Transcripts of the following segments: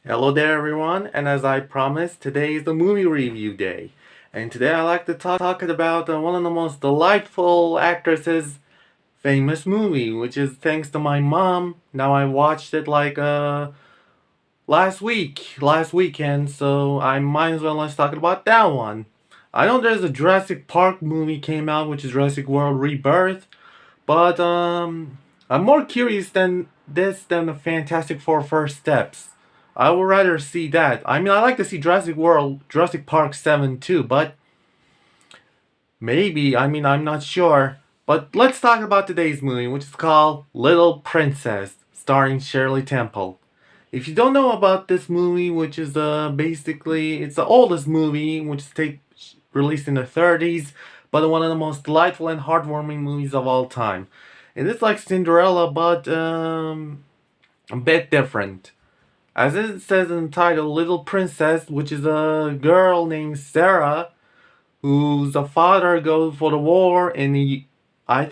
Hello there everyone, and as I promised, today is the movie review day. And today I like to talk about one of the most delightful actresses' famous movie, which is thanks to my mom. Now I watched it last weekend, so I might as well let's talk about that one. I know there's a Jurassic Park movie came out, which is Jurassic World Rebirth, but I'm more curious than the Fantastic Four First Steps. I would rather see that. I mean, I like to see Jurassic Park 7 too, but maybe, I'm not sure. But let's talk about today's movie, which is called Little Princess, starring Shirley Temple. If you don't know about this movie, which is basically it's the oldest movie, which is released in the 30s, but one of the most delightful and heartwarming movies of all time. It is like Cinderella, but a bit different. As it says in the title, Little Princess, which is a girl named Sarah, whose father goes for the war in the. I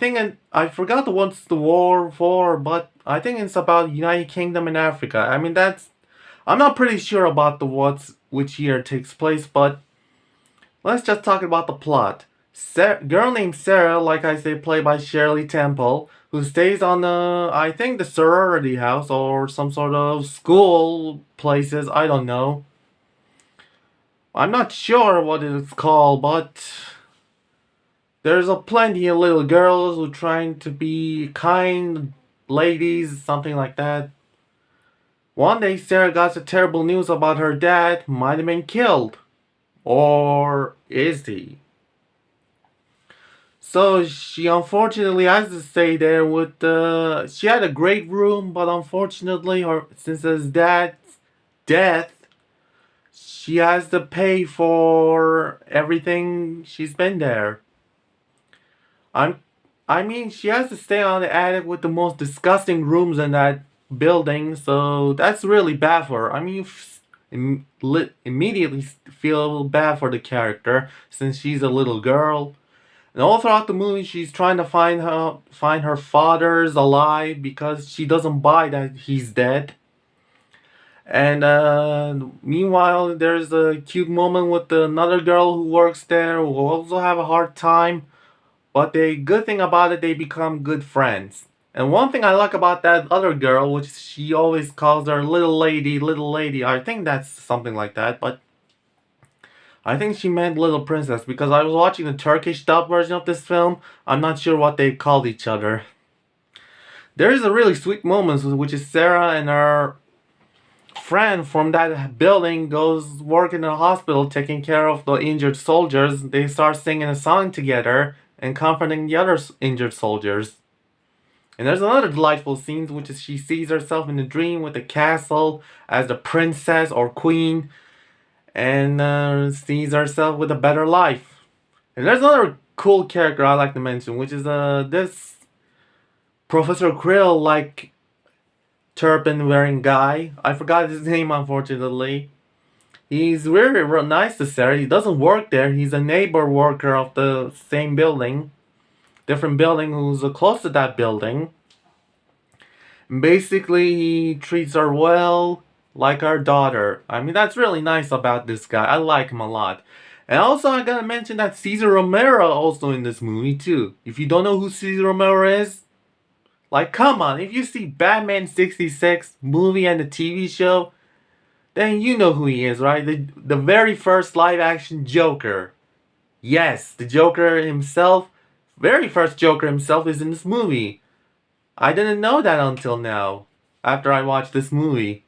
forgot what's the war for, but I think it's about United Kingdom and Africa. I mean that's I'm not pretty sure about which year it takes place, but let's just talk about the plot. Girl named Sarah, like I say, played by Shirley Temple, who stays on I think the sorority house or some sort of school places. I don't know. I'm not sure what it's called, but there's a plenty of little girls who trying to be kind ladies, something like that. One day, Sarah got the terrible news about her dad might have been killed. Or is he? So she unfortunately has to stay there with she had a great room, but unfortunately, since his dad's death, she has to pay for everything she's been there. I'm, I mean, she has to stay on the attic with the most disgusting rooms in that building, so that's really bad for her. I mean, immediately feel bad for the character since she's a little girl. And all throughout the movie, she's trying to find her father's alive because she doesn't buy that he's dead. And meanwhile, there's a cute moment with another girl who works there who also have a hard time. But the good thing about it, they become good friends. And one thing I like about that other girl, which she always calls her little lady, little lady. I think that's something like that, but I think she meant Little Princess because I was watching the Turkish dub version of this film. I'm not sure what they called each other. There is a really sweet moment, which is Sarah and her friend from that building goes work in a hospital taking care of the injured soldiers. They start singing a song together and comforting the other injured soldiers. And there's another delightful scene, which is she sees herself in a dream with a castle as the princess or queen, and sees herself with a better life. And there's another cool character I like to mention, which is this Professor Krill like turban wearing guy. I forgot his name unfortunately. He's very nice to Sarah. He doesn't work there. He's a neighbor worker of the same building, different building who's close to that building. Basically, he treats her well, like our daughter. I mean, that's really nice about this guy. I like him a lot. And also, I gotta mention that Cesar Romero also in this movie too. If you don't know who Cesar Romero is, like, come on. If you see Batman 66 movie and the TV show, then you know who he is, right? The very first live action Joker. Yes, the Joker himself, very first Joker himself is in this movie. I didn't know that until now, after I watched this movie.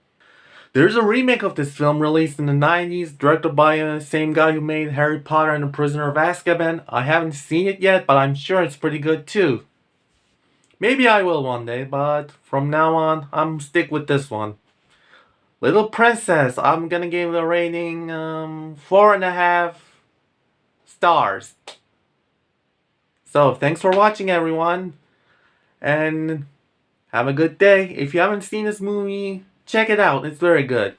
There's a remake of this film released in the 90s, directed by the same guy who made Harry Potter and the Prisoner of Azkaban. I haven't seen it yet, but I'm sure it's pretty good too. Maybe I will one day, but from now on, I'm stick with this one. Little Princess, I'm gonna give it a rating 4.5 stars. So, thanks for watching everyone, and have a good day. If you haven't seen this movie, check it out. It's very good.